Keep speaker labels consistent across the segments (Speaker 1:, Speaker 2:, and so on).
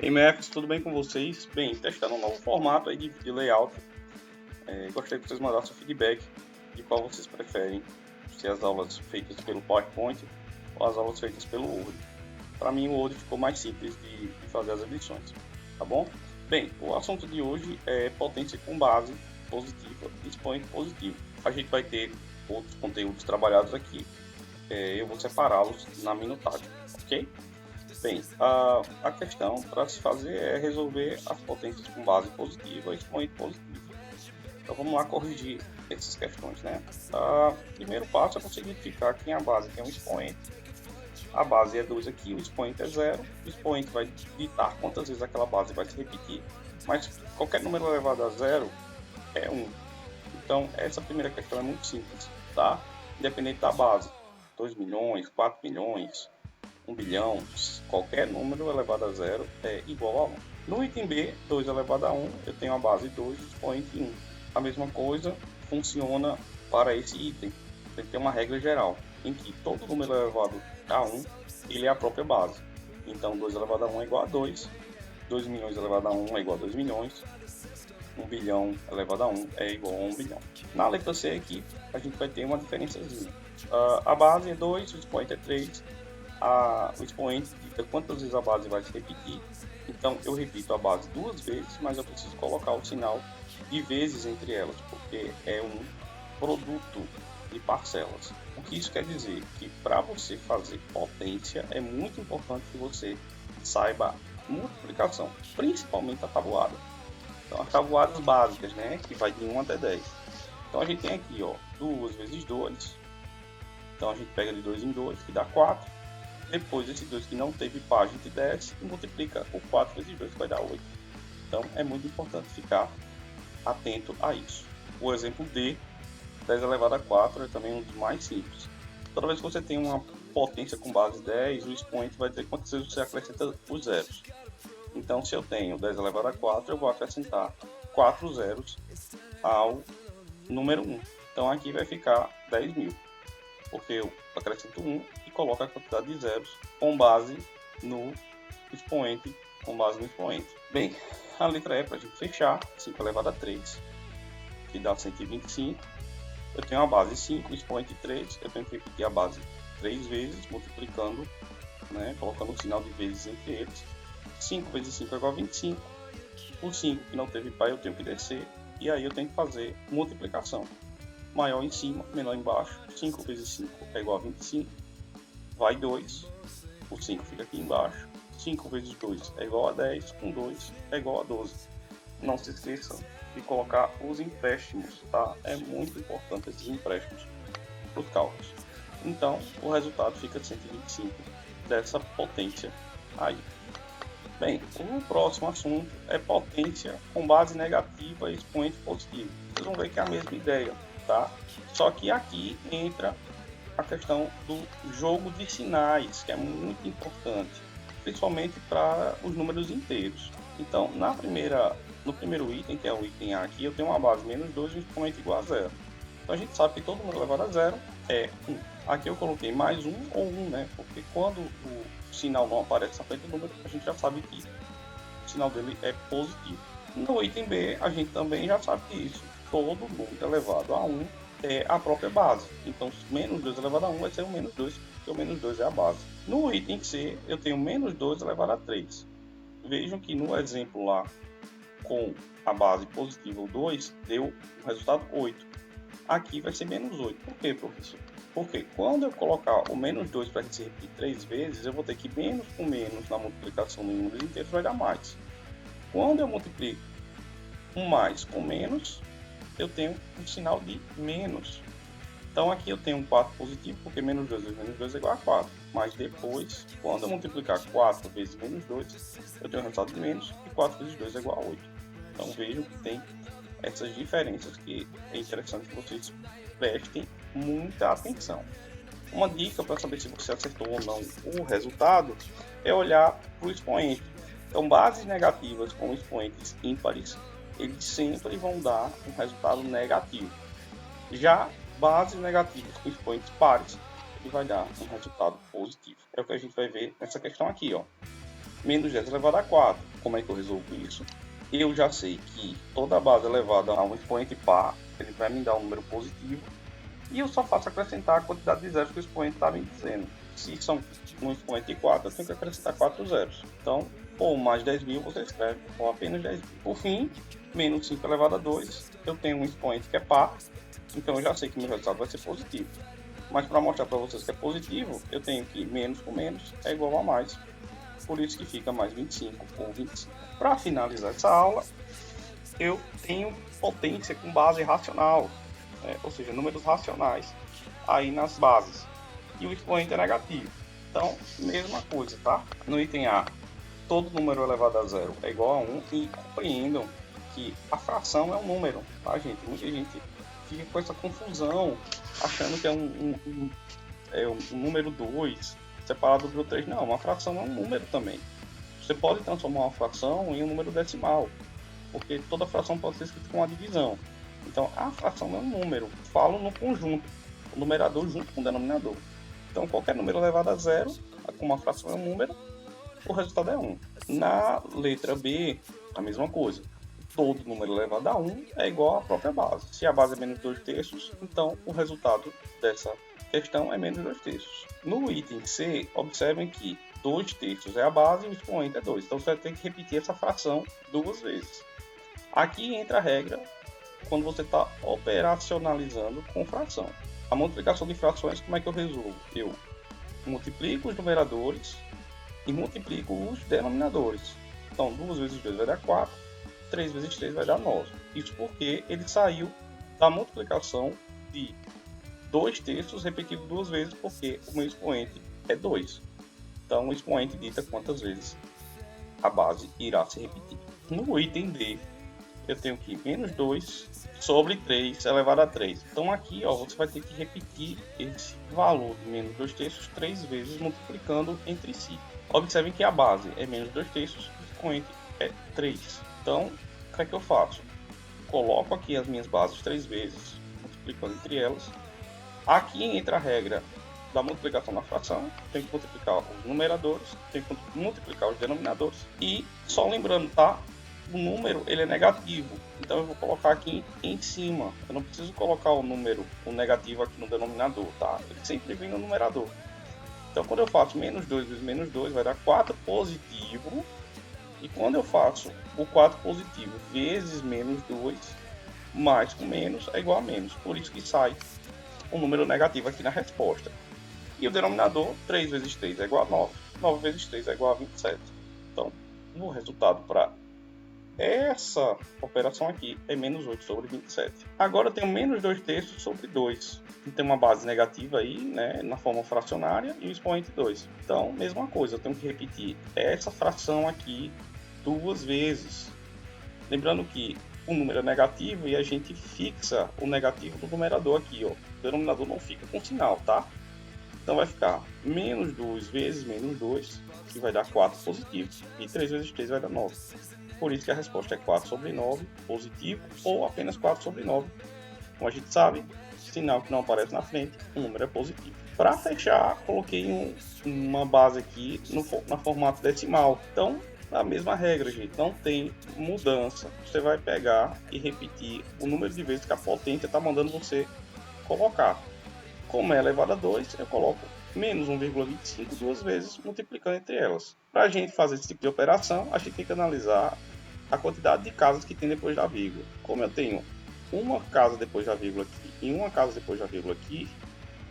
Speaker 1: Ei, Max, tudo bem com vocês? Bem, testando um novo formato aí de layout. Gostaria que vocês mandassem o feedback de qual vocês preferem, se as aulas feitas pelo PowerPoint ou as aulas feitas pelo Word. Para mim, o Word ficou mais simples de fazer as edições, tá bom? Bem, o assunto de hoje é potência com base positiva e expoente positivo. A gente vai ter outros conteúdos trabalhados aqui, eu vou separá-los na minutagem, ok? Bem, a questão para se fazer é resolver as potências com base positiva e expoente positivo. Então vamos lá corrigir essas questões, né? O primeiro passo é conseguir identificar que a base tem um expoente. A base é 2 aqui, o expoente é 0. O expoente vai ditar quantas vezes aquela base vai se repetir, mas qualquer número elevado a 0 é 1. Então essa primeira questão é muito simples, tá? Independente da base, 2 milhões, 4 milhões, 1 bilhão, qualquer número elevado a 0 é igual a 1. No item B, 2 elevado a 1, eu tenho a base 2, expoente 1. A mesma coisa funciona para esse item. Tem que ter uma regra geral, em que todo número elevado a 1, ele é a própria base. Então, 2 elevado a 1 é igual a 2, 2 milhões elevado a 1 é igual a 2 milhões, 1 bilhão elevado a 1 é igual a 1 bilhão. Na letra C aqui, a gente vai ter uma diferençazinha. A base é 2, o expoente é 3, o expoente dita quantas vezes a base vai se repetir. Então eu repito a base 2 vezes, mas eu preciso colocar o sinal de vezes entre elas, porque é um produto de parcelas. O que isso quer dizer? Que para você fazer potência é muito importante que você saiba multiplicação, principalmente a tabuada. Então as tabuadas básicas, né, que vai de 1 até 10. Então a gente tem aqui, ó, 2 vezes 2. Então a gente pega de 2 em 2, que dá 4. Depois, esse 2 que não teve par, a gente desce e multiplica o 4 vezes 2, que vai dar 8. Então, é muito importante ficar atento a isso. O exemplo D, 10 elevado a 4, é também um dos mais simples. Toda vez que você tem uma potência com base 10, o expoente vai dizer quantas vezes você acrescenta os zeros. Então, se eu tenho 10 elevado a 4, eu vou acrescentar 4 zeros ao número 1. Então, aqui vai ficar 10.000. Porque eu acrescento 1 e coloco a quantidade de zeros com base no expoente, Bem, a letra E para a gente fechar, 5 elevado a 3, que dá 125. Eu tenho a base 5, o expoente 3, eu tenho que repetir a base 3 vezes, multiplicando, né, colocando o sinal de vezes entre eles. 5 vezes 5 é igual a 25. O 5 que não teve par eu tenho que descer, e aí eu tenho que fazer multiplicação. Maior em cima, menor embaixo. 5 vezes 5 é igual a 25. Vai 2. O 5 fica aqui embaixo. 5 vezes 2 é igual a 10. Com 2 é igual a 12. Não se esqueçam de colocar os empréstimos, tá? É muito importante esses empréstimos para os cálculos. Então, o resultado fica 125 dessa potência aí. Bem, o próximo assunto é potência com base negativa e expoente positivo. Vocês vão ver que é a mesma ideia. Tá? Só que aqui entra a questão do jogo de sinais, que é muito importante, principalmente para os números inteiros. Então, no primeiro item, que é o item A aqui, eu tenho uma base menos 2 e um expoente igual a 0. Então a gente sabe que todo número elevado a 0 é 1. Aqui eu coloquei mais 1 ou 1, né? Porque quando o sinal não aparece na frente do número, a gente já sabe que o sinal dele é positivo. No item B, a gente também já sabe disso. Todo número elevado a 1 é a própria base. Então, menos 2 elevado a 1 vai ser o menos 2, porque o menos 2 é a base. No item C, eu tenho menos 2 elevado a 3. Vejam que no exemplo lá, com a base positiva, o 2, deu o resultado 8. Aqui vai ser menos 8. Por quê, professor? Porque quando eu colocar o menos 2 para se repetir 3 vezes, eu vou ter que menos com menos na multiplicação de números inteiros vai dar mais. Quando eu multiplico um mais com menos, eu tenho um sinal de menos. Então aqui eu tenho um 4 positivo, porque menos 2 vezes menos 2 é igual a 4. Mas depois, quando eu multiplicar 4 vezes menos 2, eu tenho um resultado de menos, e 4 vezes 2 é igual a 8. Então vejam que tem essas diferenças que é interessante que vocês prestem muita atenção. Uma dica para saber se você acertou ou não o resultado é olhar para o expoente. Então, bases negativas com expoentes ímpares, eles sempre vão dar um resultado negativo. Já bases negativas com expoentes pares, ele vai dar um resultado positivo. É o que a gente vai ver nessa questão aqui, ó. Menos 10 elevado a 4. Como é que eu resolvo isso? Eu já sei que toda base elevada a um expoente par, ele vai me dar um número positivo, e eu só faço acrescentar a quantidade de zeros que o expoente está me dizendo. Se são um expoente de 4, eu tenho que acrescentar 4 zeros. Então, ou mais 10.000 você escreve, ou apenas 10.000. Por fim, menos 5 elevado a 2, eu tenho um expoente que é par, então eu já sei que meu resultado vai ser positivo. Mas para mostrar para vocês que é positivo, eu tenho que menos com menos é igual a mais. Por isso que fica mais 25 ou 25. Para finalizar essa aula, eu tenho potência com base racional, ou seja, números racionais aí nas bases. E o expoente é negativo. Então, mesma coisa, tá? No item A, todo número elevado a zero é igual a 1 e compreendam que a fração é um número, tá, gente? Muita gente fica com essa confusão, achando que é um número 2 separado do 3. Não, uma fração é um número também. Você pode transformar uma fração em um número decimal, porque toda fração pode ser escrita com uma divisão. Então, a fração é um número. Falo no conjunto, o numerador junto com o denominador. Então, qualquer número elevado a zero, como uma fração é um número, o resultado é 1. Na letra B, a mesma coisa. Todo número elevado a 1 é igual à própria base. Se a base é menos 2/3, então o resultado dessa questão é menos 2/3. No item C, observem que 2/3 é a base e o expoente é 2. Então você vai ter que repetir essa fração 2 vezes. Aqui entra a regra quando você está operacionalizando com fração. A multiplicação de frações, como é que eu resolvo? Eu multiplico os numeradores e multiplico os denominadores. Então, 2 vezes 2 vai dar 4, 3 vezes 3 vai dar 9. Isso porque ele saiu da multiplicação de 2/3 repetido 2 vezes, porque o meu expoente é 2. Então, o expoente dita quantas vezes a base irá se repetir. No item D, eu tenho que menos 2 sobre 3 elevado a 3. Então aqui você vai ter que repetir esse valor de menos 2/3 3 vezes multiplicando entre si. Observem que a base é menos 2/3, o expoente é 3. Então, o que é que eu faço? Coloco aqui as minhas bases 3 vezes, multiplicando entre elas. Aqui entra a regra da multiplicação na fração, tem que multiplicar os numeradores, tem que multiplicar os denominadores. E só lembrando, tá? O número ele é negativo, então eu vou colocar aqui em cima. Eu não preciso colocar o negativo aqui no denominador, tá? Ele sempre vem no numerador. Então quando eu faço menos 2 vezes menos 2 vai dar 4 positivo. E quando eu faço o 4 positivo vezes menos 2, mais com menos é igual a menos. Por isso que sai um número negativo aqui na resposta. E o denominador, 3 vezes 3 é igual a 9. 9 vezes 3 é igual a 27. Então, o resultado para essa operação aqui é menos 8 sobre 27. Agora eu tenho menos 2/3 sobre 2. Tem uma base negativa aí, né, na forma fracionária e o expoente 2. Então, mesma coisa, eu tenho que repetir essa fração aqui 2 vezes. Lembrando que o número é negativo e a gente fixa o negativo do numerador aqui, ó. O denominador não fica com sinal, tá? Então vai ficar menos 2 vezes menos 2, que vai dar 4 positivo, e 3 vezes 3 vai dar 9. Por isso que a resposta é 4 sobre 9 positivo, ou apenas 4 sobre 9. Como a gente sabe, sinal que não aparece na frente, o número é positivo. Para fechar, coloquei uma base aqui na formato decimal. Então, a mesma regra, gente, não tem mudança. Você vai pegar e repetir o número de vezes que a potência está mandando você colocar. Como é elevado a 2, eu coloco menos 1,25 duas vezes, multiplicando entre elas. Para a gente fazer esse tipo de operação, a gente tem que analisar a quantidade de casas que tem depois da vírgula. Como eu tenho uma casa depois da vírgula aqui e uma casa depois da vírgula aqui,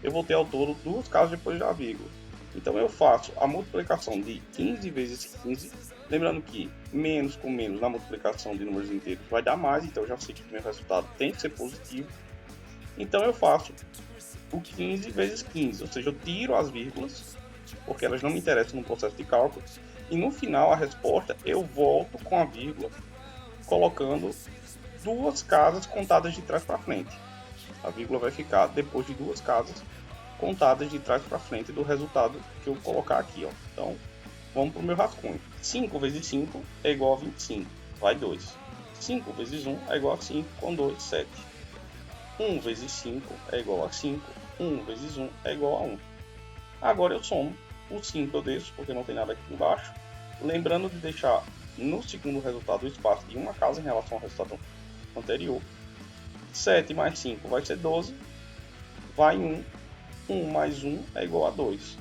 Speaker 1: eu vou ter ao todo 2 casas depois da vírgula. Então eu faço a multiplicação de 15 vezes 15, lembrando que menos com menos na multiplicação de números inteiros vai dar mais, então eu já sei que o meu resultado tem que ser positivo. Então eu faço o 15 vezes 15, ou seja, eu tiro as vírgulas, porque elas não me interessam no processo de cálculo, e no final a resposta eu volto com a vírgula, colocando 2 casas contadas de trás para frente. A vírgula vai ficar depois de 2 casas contadas de trás para frente do resultado que eu colocar aqui, ó. Então, vamos para o meu rascunho. 5 vezes 5 é igual a 25, vai 2. 5 vezes 1 é igual a 5, com 2, 7. 1 vezes 5 é igual a 5, 1 vezes 1 é igual a 1. Agora eu somo, o 5 eu desço, porque não tem nada aqui embaixo. Lembrando de deixar no segundo resultado o espaço de uma casa em relação ao resultado anterior. 7 mais 5 vai ser 12, vai 1, 1 mais 1 é igual a 2.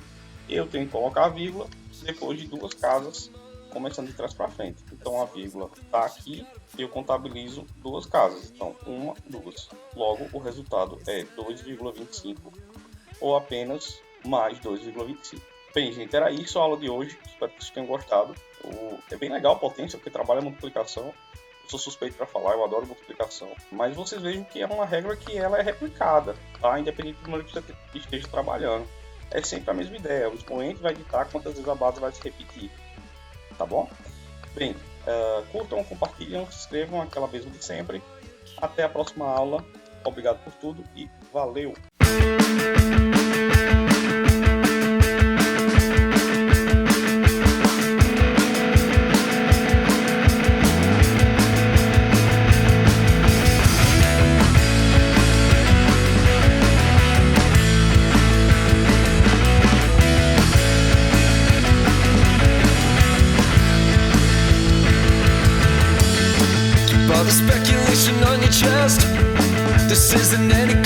Speaker 1: Eu tenho que colocar a vírgula depois de duas casas, começando de trás para frente. Então a vírgula está aqui e eu contabilizo duas casas. Então, 1, 2. Logo, o resultado é 2,25 ou apenas mais 2,25. Bem, gente, era isso a aula de hoje. Espero que vocês tenham gostado. É bem legal a potência, porque trabalha a multiplicação. Eu sou suspeito para falar, eu adoro multiplicação. Mas vocês vejam que é uma regra que ela é replicada, tá? Independente do número que você esteja trabalhando. É sempre a mesma ideia. O expoente vai ditar quantas vezes a base vai se repetir. Tá bom? Bem, curtam, compartilham, se inscrevam, aquela mesma de sempre. Até a próxima aula. Obrigado por tudo e valeu!
Speaker 2: All the speculation on your chest, this isn't any